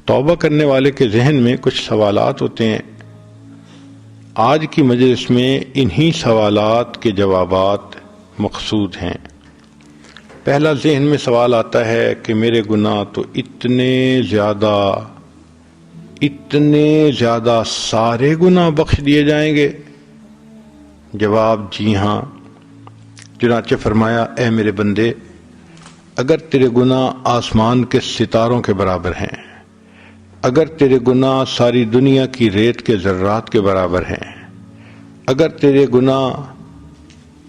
توبہ کرنے والے کے ذہن میں کچھ سوالات ہوتے ہیں. آج کی مجلس میں انہی سوالات کے جوابات مقصود ہیں. پہلا ذہن میں سوال آتا ہے کہ میرے گناہ تو اتنے زیادہ سارے گناہ بخش دیے جائیں گے؟ جواب جی ہاں. چنانچہ فرمایا اے میرے بندے، اگر تیرے گناہ آسمان کے ستاروں کے برابر ہیں، اگر تیرے گناہ ساری دنیا کی ریت کے ذرات کے برابر ہیں، اگر تیرے گناہ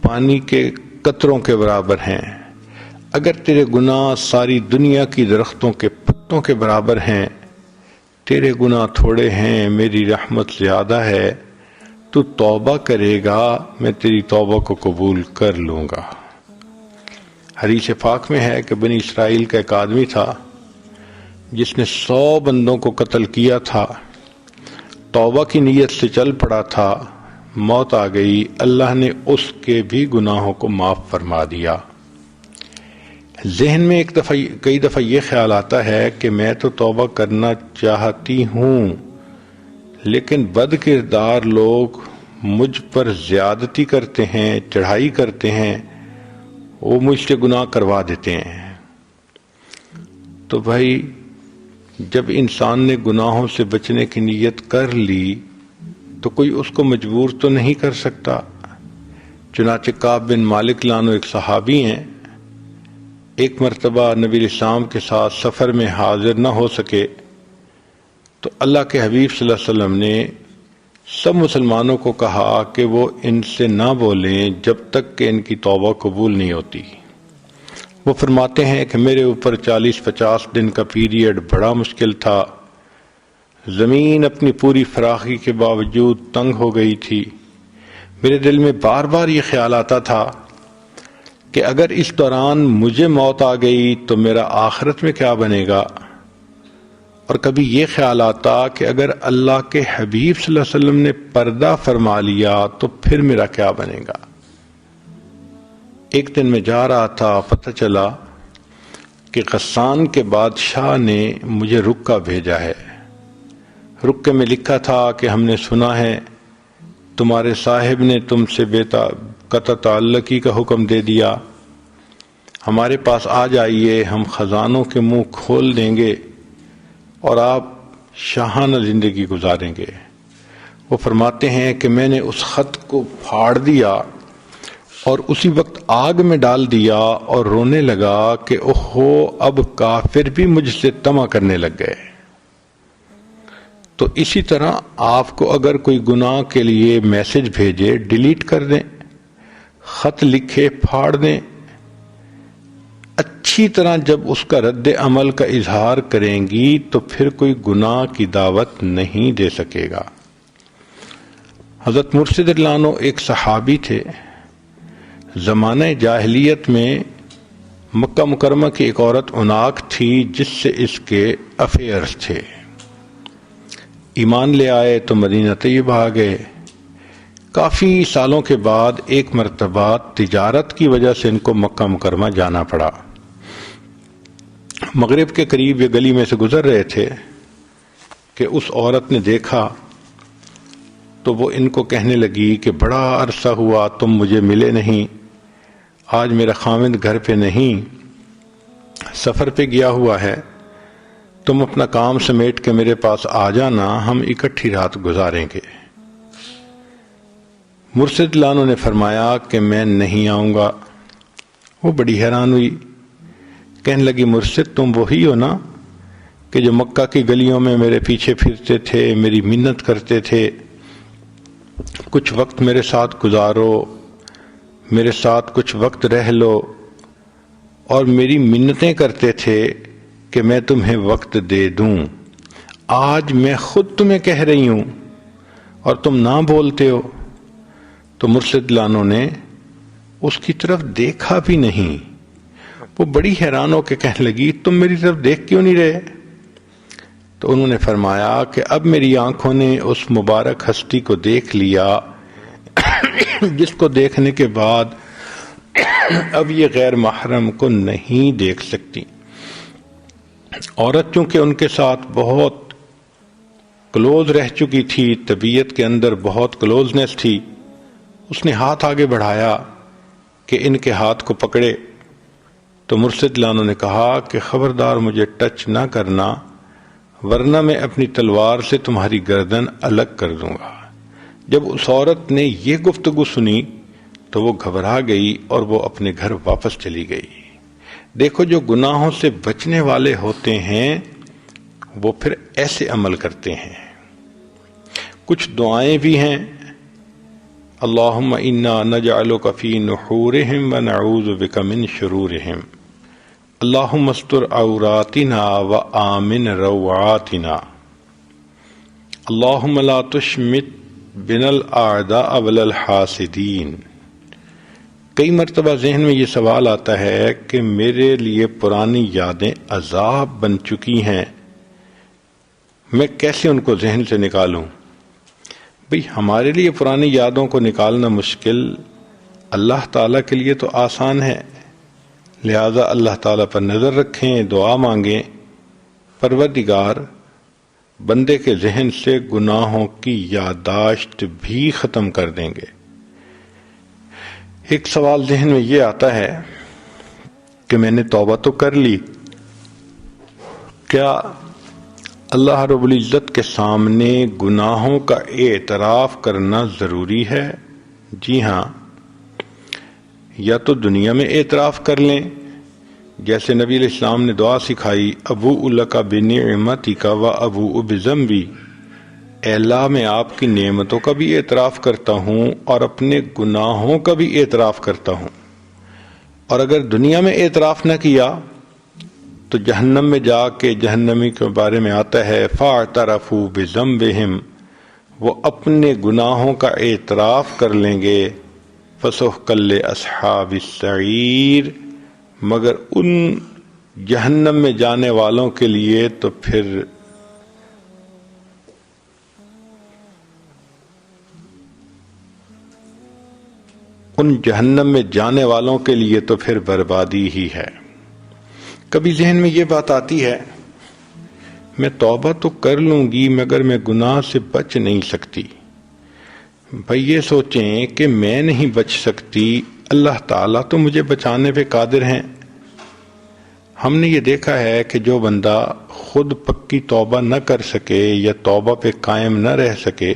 پانی کے قطروں کے برابر ہیں، اگر تیرے گناہ ساری دنیا کی درختوں کے پتوں کے برابر ہیں، تیرے گناہ تھوڑے ہیں، میری رحمت زیادہ ہے، تو توبہ کرے گا، میں تیری توبہ کو قبول کر لوں گا. حدیث پاک میں ہے کہ بنی اسرائیل کا ایک آدمی تھا جس نے 100 بندوں کو قتل کیا تھا. توبہ کی نیت سے چل پڑا تھا، موت آ گئی، اللہ نے اس کے بھی گناہوں کو معاف فرما دیا. ذہن میں کئی دفعہ یہ خیال آتا ہے کہ میں تو توبہ کرنا چاہتی ہوں، لیکن بد کردار لوگ مجھ پر زیادتی کرتے ہیں، چڑھائی کرتے ہیں، وہ مجھ سے گناہ کروا دیتے ہیں. تو بھائی جب انسان نے گناہوں سے بچنے کی نیت کر لی تو کوئی اس کو مجبور تو نہیں کر سکتا. چنانچہ کعب بن مالک لانو ایک صحابی ہیں، ایک مرتبہ نبی علیہ السلام کے ساتھ سفر میں حاضر نہ ہو سکے تو اللہ کے حبیب صلی اللہ علیہ وسلم نے سب مسلمانوں کو کہا کہ وہ ان سے نہ بولیں جب تک کہ ان کی توبہ قبول نہیں ہوتی. وہ فرماتے ہیں کہ میرے اوپر 40-50 دن کا پیریڈ بڑا مشکل تھا. زمین اپنی پوری فراخی کے باوجود تنگ ہو گئی تھی. میرے دل میں بار بار یہ خیال آتا تھا کہ اگر اس دوران مجھے موت آ گئی تو میرا آخرت میں کیا بنے گا، اور کبھی یہ خیال آتا کہ اگر اللہ کے حبیب صلی اللہ علیہ وسلم نے پردہ فرما لیا تو پھر میرا کیا بنے گا. ایک دن میں جا رہا تھا، پتہ چلا کہ غسان کے بادشاہ نے مجھے رکہ بھیجا ہے. رکے میں لکھا تھا کہ ہم نے سنا ہے تمہارے صاحب نے تم سے قطع تعلقی کا حکم دے دیا، ہمارے پاس آ جائیے، ہم خزانوں کے منہ کھول دیں گے اور آپ شاہانہ زندگی گزاریں گے. وہ فرماتے ہیں کہ میں نے اس خط کو پھاڑ دیا اور اسی وقت آگ میں ڈال دیا اور رونے لگا کہ اوہو، اب کافر بھی مجھ سے طمع کرنے لگ گئے. تو اسی طرح آپ کو اگر کوئی گناہ کے لیے میسج بھیجے، ڈیلیٹ کر دیں، خط لکھے پھاڑ دیں. اچھی طرح جب اس کا رد عمل کا اظہار کریں گی تو پھر کوئی گناہ کی دعوت نہیں دے سکے گا. حضرت مرشد اللہ عنہ ایک صحابی تھے. زمانہ جاہلیت میں مکہ مکرمہ کی ایک عورت عناق تھی جس سے اس کے افیئرز تھے. ایمان لے آئے تو مدینہ طیبہ آ گئے. کافی سالوں کے بعد ایک مرتبہ تجارت کی وجہ سے ان کو مکہ مکرمہ جانا پڑا. مغرب کے قریب یہ گلی میں سے گزر رہے تھے کہ اس عورت نے دیکھا تو وہ ان کو کہنے لگی کہ بڑا عرصہ ہوا تم مجھے ملے نہیں، آج میرا خاوند گھر پہ نہیں، سفر پہ گیا ہوا ہے، تم اپنا کام سمیٹ کے میرے پاس آ جانا، ہم اکٹھی رات گزاریں گے. مرشد لانو نے فرمایا کہ میں نہیں آؤں گا. وہ بڑی حیران ہوئی، کہنے لگی مرشد تم وہی ہو نا کہ جو مکہ کی گلیوں میں میرے پیچھے پھرتے تھے، میری منت کرتے تھے کچھ وقت میرے ساتھ گزارو، میرے ساتھ کچھ وقت رہ لو، اور میری منتیں کرتے تھے کہ میں تمہیں وقت دے دوں. آج میں خود تمہیں کہہ رہی ہوں اور تم نہ بولتے ہو. تو مرشد لانو نے اس کی طرف دیکھا بھی نہیں. وہ بڑی حیران ہو کے کہنے لگی تم میری طرف دیکھ کیوں نہیں رہے؟ تو انہوں نے فرمایا کہ اب میری آنکھوں نے اس مبارک ہستی کو دیکھ لیا جس کو دیکھنے کے بعد اب یہ غیر محرم کو نہیں دیکھ سکتی. عورت چونکہ ان کے ساتھ بہت کلوز رہ چکی تھی، طبیعت کے اندر بہت کلوزنس تھی، اس نے ہاتھ آگے بڑھایا کہ ان کے ہاتھ کو پکڑے، تو مرشد لانو نے کہا کہ خبردار مجھے ٹچ نہ کرنا، ورنہ میں اپنی تلوار سے تمہاری گردن الگ کر دوں گا۔ جب اس عورت نے یہ گفتگو سنی تو وہ گھبرا گئی اور وہ اپنے گھر واپس چلی گئی۔ دیکھو، جو گناہوں سے بچنے والے ہوتے ہیں وہ پھر ایسے عمل کرتے ہیں۔ کچھ دعائیں بھی ہیں، اللہم انا نجعلک فی نحورہم ونعوذ بک من شرورہم، اللہم استر عوراتنا وآمن روعاتنا، اللہم لا تشمت بنا الاعداء ولا الحاسدین۔ کئی مرتبہ ذہن میں یہ سوال آتا ہے کہ میرے لیے پرانی یادیں عذاب بن چکی ہیں، میں کیسے ان کو ذہن سے نکالوں؟ بھئی ہمارے لیے پرانی یادوں کو نکالنا مشکل، اللہ تعالیٰ کے لیے تو آسان ہے، لہذا اللہ تعالیٰ پر نظر رکھیں، دعا مانگیں، پروردگار بندے کے ذہن سے گناہوں کی یادداشت بھی ختم کر دیں گے۔ ایک سوال ذہن میں یہ آتا ہے کہ میں نے توبہ تو کر لی، کیا اللہ رب العزت کے سامنے گناہوں کا اعتراف کرنا ضروری ہے؟ جی ہاں، یا تو دنیا میں اعتراف کر لیں، جیسے نبی علیہ السلام نے دعا سکھائی، ابوء لک بنعمتک و ابوء بذنبی، اے اللہ میں آپ کی نعمتوں کا بھی اعتراف کرتا ہوں اور اپنے گناہوں کا بھی اعتراف کرتا ہوں۔ اور اگر دنیا میں اعتراف نہ کیا تو جہنم میں جا کے جہنمی کے بارے میں آتا ہے فاعترفوا بذنبہم، وہ اپنے گناہوں کا اعتراف کر لیں گے، فسحقا لاصحاب السعیر، مگر ان جہنم میں جانے والوں کے لیے تو پھر بربادی ہی ہے۔ کبھی ذہن میں یہ بات آتی ہے میں توبہ تو کر لوں گی مگر میں گناہ سے بچ نہیں سکتی۔ بھائی یہ سوچیں کہ میں نہیں بچ سکتی، اللہ تعالیٰ تو مجھے بچانے پہ قادر ہیں۔ ہم نے یہ دیکھا ہے کہ جو بندہ خود پکی توبہ نہ کر سکے یا توبہ پہ قائم نہ رہ سکے،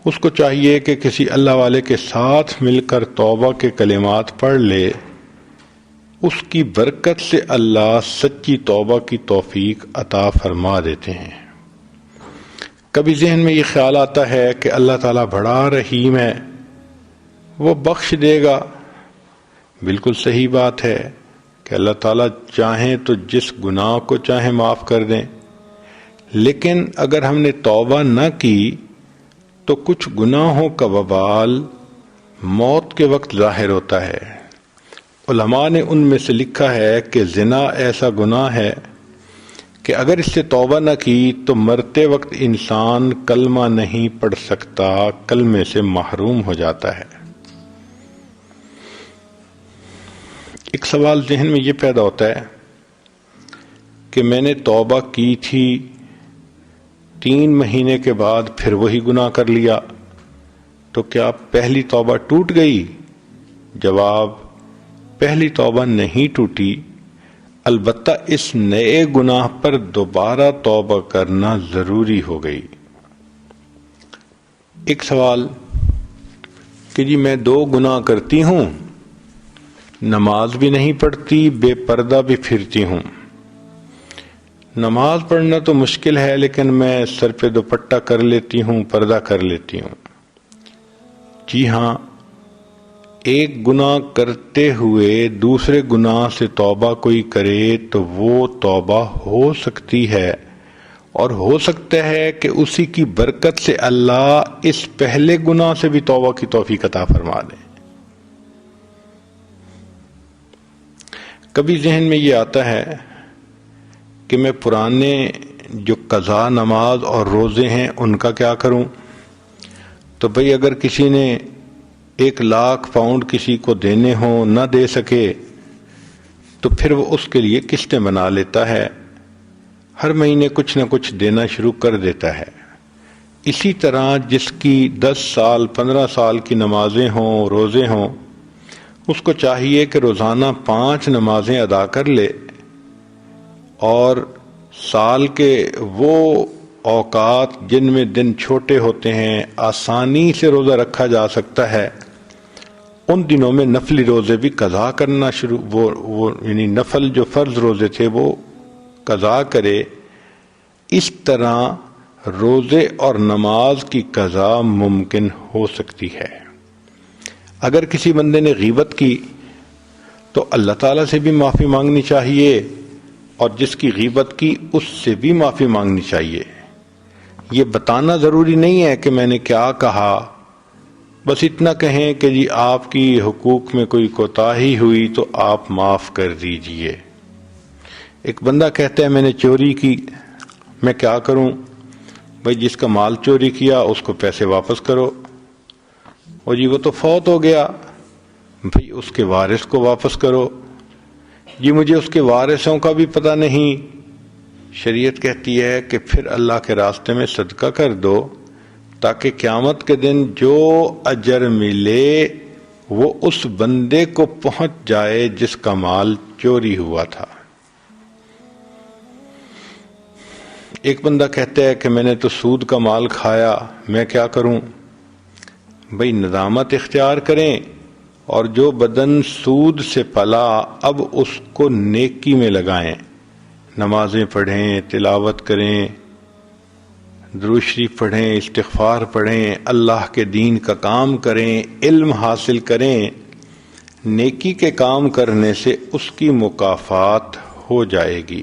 اس کو چاہیے کہ کسی اللہ والے کے ساتھ مل کر توبہ کے کلمات پڑھ لے، اس کی برکت سے اللہ سچی توبہ کی توفیق عطا فرما دیتے ہیں۔ کبھی ذہن میں یہ خیال آتا ہے کہ اللہ تعالیٰ بڑا رحیم ہے، وہ بخش دے گا۔ بالکل صحیح بات ہے کہ اللہ تعالیٰ چاہیں تو جس گناہ کو چاہیں معاف کر دیں، لیکن اگر ہم نے توبہ نہ کی تو کچھ گناہوں کا وبال موت کے وقت ظاہر ہوتا ہے۔ علماء نے ان میں سے لکھا ہے کہ زنا ایسا گناہ ہے کہ اگر اس سے توبہ نہ کی تو مرتے وقت انسان کلمہ نہیں پڑھ سکتا، کلمے سے محروم ہو جاتا ہے۔ ایک سوال ذہن میں یہ پیدا ہوتا ہے کہ میں نے توبہ کی تھی، 3 مہینے کے بعد پھر وہی گناہ کر لیا، تو کیا پہلی توبہ ٹوٹ گئی؟ جواب، پہلی توبہ نہیں ٹوٹی، البتہ اس نئے گناہ پر دوبارہ توبہ کرنا ضروری ہو گئی۔ ایک سوال کہ جی میں 2 گناہ کرتی ہوں، نماز بھی نہیں پڑھتی، بے پردہ بھی پھرتی ہوں۔ نماز پڑھنا تو مشکل ہے لیکن میں سر پہ دوپٹہ کر لیتی ہوں، پردہ کر لیتی ہوں۔ جی ہاں، ایک گناہ کرتے ہوئے دوسرے گناہ سے توبہ کوئی کرے تو وہ توبہ ہو سکتی ہے، اور ہو سکتا ہے کہ اسی کی برکت سے اللہ اس پہلے گناہ سے بھی توبہ کی توفیق عطا فرما دے۔ کبھی ذہن میں یہ آتا ہے کہ میں پرانے جو قضا نماز اور روزے ہیں ان کا کیا کروں؟ تو بھئی اگر کسی نے 1,00,000 پاؤنڈ کسی کو دینے ہوں، نہ دے سکے، تو پھر وہ اس کے لیے قسطیں بنا لیتا ہے، ہر مہینے کچھ نہ کچھ دینا شروع کر دیتا ہے۔ اسی طرح جس کی 10 سال 15 سال کی نمازیں ہوں، روزے ہوں، اس کو چاہیے کہ روزانہ 5 نمازیں ادا کر لے، اور سال کے وہ اوقات جن میں دن چھوٹے ہوتے ہیں، آسانی سے روزہ رکھا جا سکتا ہے، ان دنوں میں نفلی روزے بھی قضا کرنا شروع، وہ یعنی نفل جو فرض روزے تھے وہ قضا کرے۔ اس طرح روزے اور نماز کی قضا ممکن ہو سکتی ہے۔ اگر کسی بندے نے غیبت کی تو اللہ تعالیٰ سے بھی معافی مانگنی چاہیے، اور جس کی غیبت کی اس سے بھی معافی مانگنی چاہیے۔ یہ بتانا ضروری نہیں ہے کہ میں نے کیا کہا، بس اتنا کہیں کہ جی آپ کی حقوق میں کوئی کوتاہی ہوئی تو آپ معاف کر دیجئے۔ ایک بندہ کہتا ہے میں نے چوری کی، میں کیا کروں؟ بھئی جس کا مال چوری کیا اس کو پیسے واپس کرو، اور جی وہ تو فوت ہو گیا، بھئی اس کے وارث کو واپس کرو۔ جی مجھے اس کے وارثوں کا بھی پتہ نہیں، شریعت کہتی ہے کہ پھر اللہ کے راستے میں صدقہ کر دو، تاکہ قیامت کے دن جو اجر ملے وہ اس بندے کو پہنچ جائے جس کا مال چوری ہوا تھا۔ ایک بندہ کہتا ہے کہ میں نے تو سود کا مال کھایا، میں کیا کروں؟ بھئی ندامت اختیار کریں، اور جو بدن سود سے پلا اب اس کو نیکی میں لگائیں، نمازیں پڑھیں، تلاوت کریں، درود شریف پڑھیں، استغفار پڑھیں، اللہ کے دین کا کام کریں، علم حاصل کریں۔ نیکی کے کام کرنے سے اس کی مکافات ہو جائے گی۔